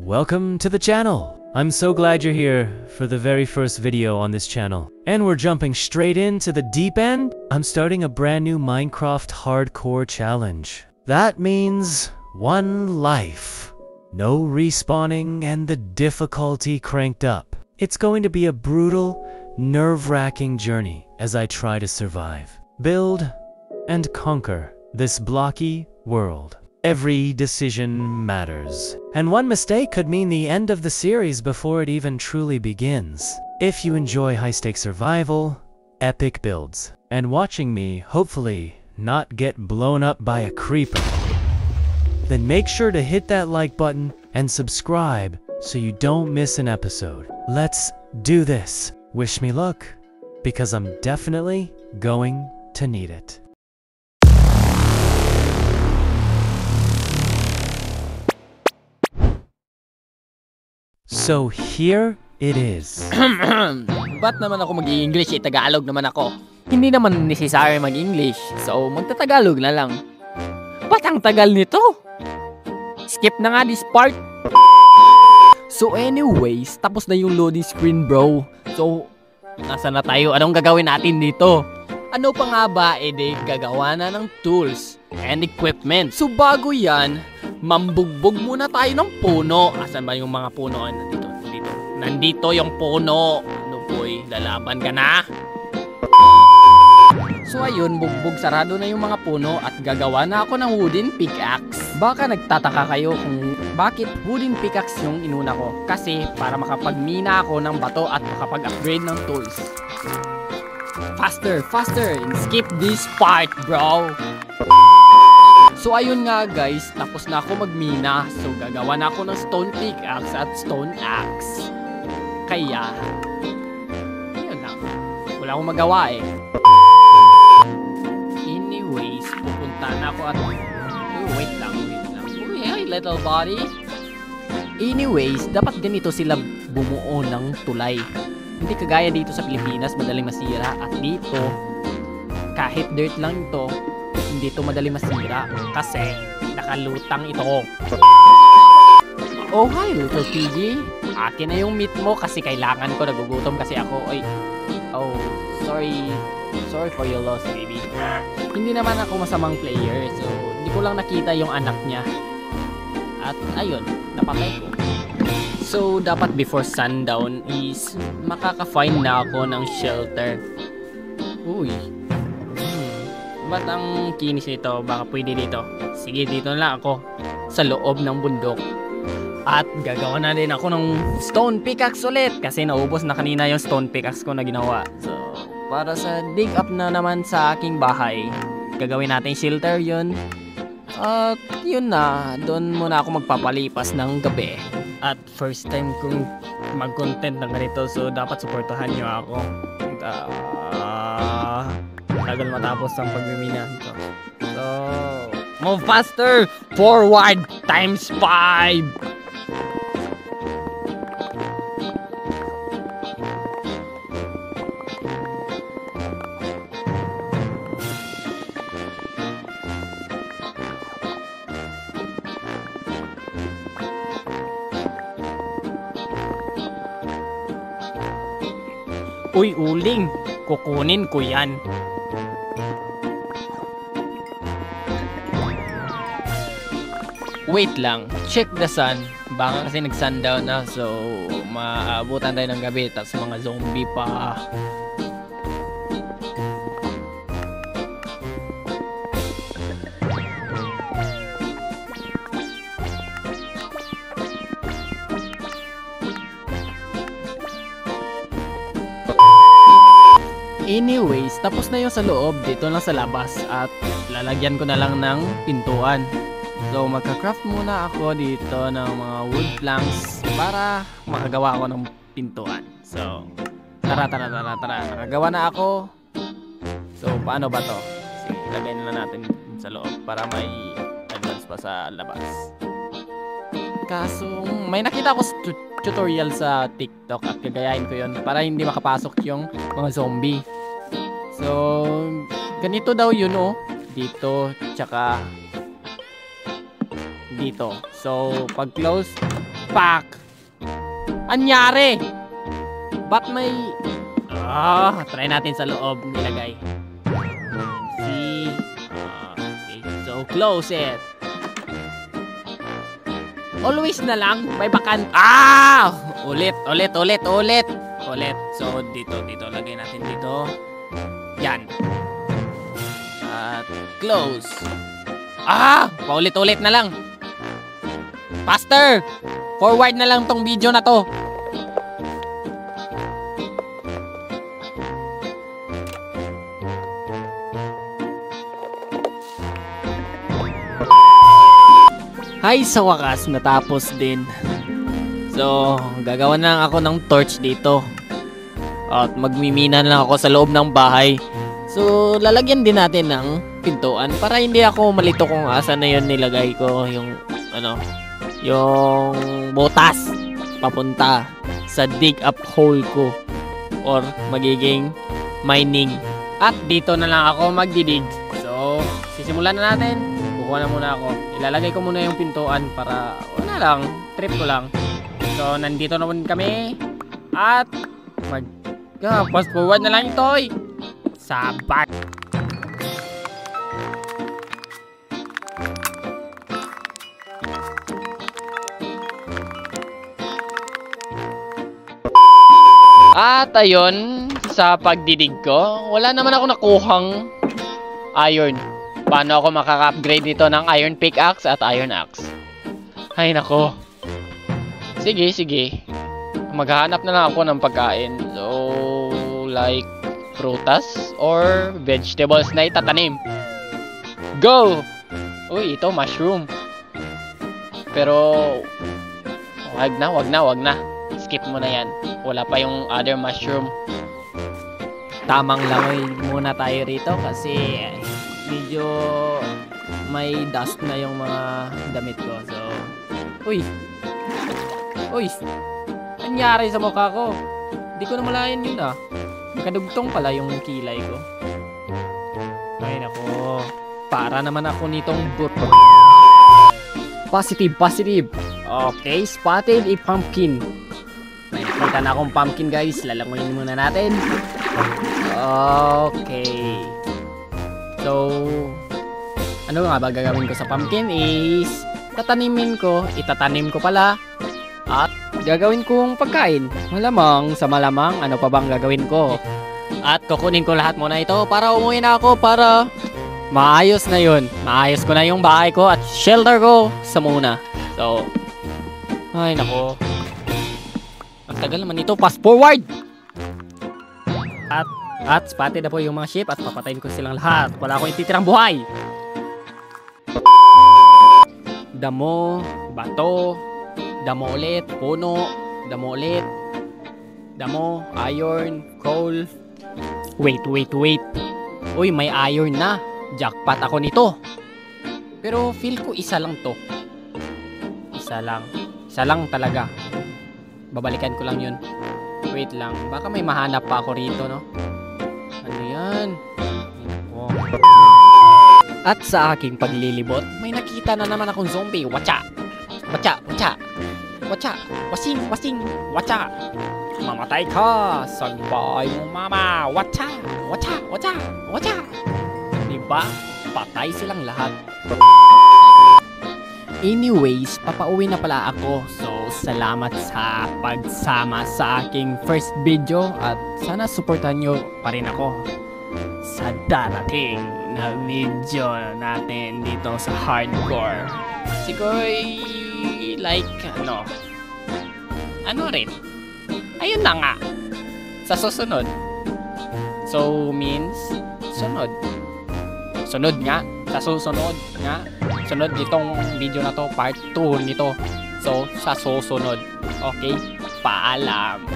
Welcome to the channel! I'm so glad you're here for the very first video on this channel. And we're jumping straight into the deep end. I'm starting a brand new Minecraft hardcore challenge. That means 1 life. No respawning and the difficulty cranked up. It's going to be a brutal, nerve-wracking journey as I try to survive, build, and conquer this blocky world. Every decision matters, and one mistake could mean the end of the series before it even truly begins. If you enjoy high-stakes survival, epic builds, and watching me, hopefully, not get blown up by a creeper, then make sure to hit that like button and subscribe so you don't miss an episode. Let's do this. Wish me luck, because I'm definitely going to need it. So here it is. Ba't naman ako mag-i-English? Tagalog naman ako. Hindi naman necessary mag-English, so magta-Tagalog na lang. Ba't ang tagal nito? Skip na nga this part. So anyways, tapos na yung loading screen, bro. So, nasa na tayo? Anong gagawin natin dito? Ano pa nga ba? Gagawa na ng tools and equipment. So bago yan, mambugbog muna tayo ng puno. Asan ba yung mga puno? Nandito yung puno. Ano boy, lalaban ka na? So ayun, bugbog sarado na yung mga puno at gagawa na ako ng wooden pickaxe. Baka nagtataka kayo kung bakit wooden pickaxe yung inuna ko. Kasi para makapagmina ako ng bato at makapag-upgrade ng tools. Faster, faster, and skip this part, bro. So ayun nga guys, tapos na ako magmina. So gagawa na ako ng stone pickaxe at stone axe. Kaya, yun na. Wala akong magawa eh. Anyways, pupunta na ako at... wait lang. Uy, hey, little buddy. Anyways, dapat ganito sila bumuo ng tulay. Hindi kagaya dito sa Pilipinas, madaling masira. At dito, kahit dirt lang ito, hindi ito madaling masira. Kasi, nakalutang ito. Oh, hi, little PG. Akin na yung meat mo kasi kailangan ko. Nagugutom kasi ako. Oy. Oh, sorry. Sorry for your loss, baby. Hindi naman ako masamang player. So, hindi ko lang nakita yung anak niya. At, ayun, napatay ko. So, dapat before sundown is makaka-find na ako ng shelter. Uy. Ba't ang kinis nito? Baka pwede dito. Sige, dito na lang ako. Sa loob ng bundok. At gagawa na din ako ng stone pickaxe ulit. Kasi naubos na kanina yung stone pickaxe ko na ginawa. So, para sa dig up na naman sa aking bahay, gagawin natin shelter yun. At yun na. Doon muna ako magpapalipas ng gabi. At first time kong mag-content ng ganito, so dapat supportahan nyo ako. Tagal matapos ang pagmimina nito. So, move faster! Forward times 5! Uy, uling! Kukunin ko yan. Wait lang, check the sun. Baka kasi nag-sundown na, so maabutan tayo ng gabi. Tapos mga zombie pa. Anyways, tapos na yung sa loob, dito lang sa labas at lalagyan ko na lang ng pintuan. So magka-craft muna ako dito ng mga wood planks para makagawa ako ng pintuan. So tara, nakagawa na ako. So paano ba to? Sige, ilagay na natin sa loob para may advance pa sa labas. Kaso may nakita ko tutorial sa TikTok at gagayahin ko yun para hindi makapasok yung mga zombie. So, ganito daw yun oh. Dito, tsaka dito. So, pag close, backpack. Anyari? Ba't may... try natin sa loob nilagay. See? Okay, so close it. Always na lang, may bakan. Ulit. So, dito, lagay natin dito. Yan. At close. Paulit-ulit na lang. Faster! Forward na lang tong video na to. Hay, sa wakas, natapos din. So, gagawa na lang ako ng torch dito. At magmimina na lang ako sa loob ng bahay. So, lalagyan din natin ng pintuan para hindi ako malito kung asan na yun nilagay ko yung, yung butas papunta sa dig up hole ko or magiging mining. At dito na lang ako magdidig. So, sisimulan na natin. Kukuha na muna ako. Ilalagay ko muna yung pintuan para wala lang, trip ko lang. So, nandito naman kami. At fast forward na lang ito. Sabat. At ayun, sa pagdidig ko, wala naman ako nakuhang iron. Paano ako makaka-upgrade dito ng iron pickaxe at iron axe? Ay nako. Sige. Maghahanap na lang ako ng pagkain. So, like prutas or vegetables na itatanim. Go! Uy, ito mushroom. Pero wag na. Skip mo na yan. Wala pa yung other mushroom. Tamang langoy muna tayo rito kasi medyo may dust na yung mga damit ko. So, uy, nangyari sa mukha ko? Hindi ko na malayan yun Nakadugtong pala yung kilay ko. Ay nako, para naman ako nitong Positive. Okay, spotted a pumpkin. May nakita na akong pumpkin guys. Lalangoyin muna natin. Okay. So, ano nga ba gagawin ko sa pumpkin is itatanim ko pala at gagawin kong pagkain. Malamang, ano pa bang gagawin ko? At kukunin ko lahat muna ito para umuwi na ako para maayos na yun. Maayos ko na yung bahay ko at shelter ko sa muna. So, ay nako. Ang tagal naman ito. Fast forward! At spotted na po yung mga sheep at papatayin ko silang lahat. Wala akong ititirang buhay. Damo, bato, damo ulit, puno, damo ulit, damo, iron, coal. Wait. Uy, may iron na. Jackpot ako nito. Pero feel ko isa lang to. Isa lang talaga. Babalikan ko lang yun. Wait lang. Baka may mahanap pa ako rito, no? Ano yan? Oh. At sa aking paglilibot, may nakita na naman akong zombie. Watcha! Wasing! Watcha! Mamatay ka! Sagbay mo, mama! Watcha! Diba? Patay silang lahat. Anyways, papauwi na pala ako. So, salamat sa pagsama sa aking first video at sana supportan nyo pa rin ako sa darating na video natin dito sa hardcore. Siguro like ano rin. Ayun na nga. Sa susunod. So means sunod nga. Sa susunod nga. Sunod nitong video na to, part 2 nito. So, sa susunod. Okay? Paalam.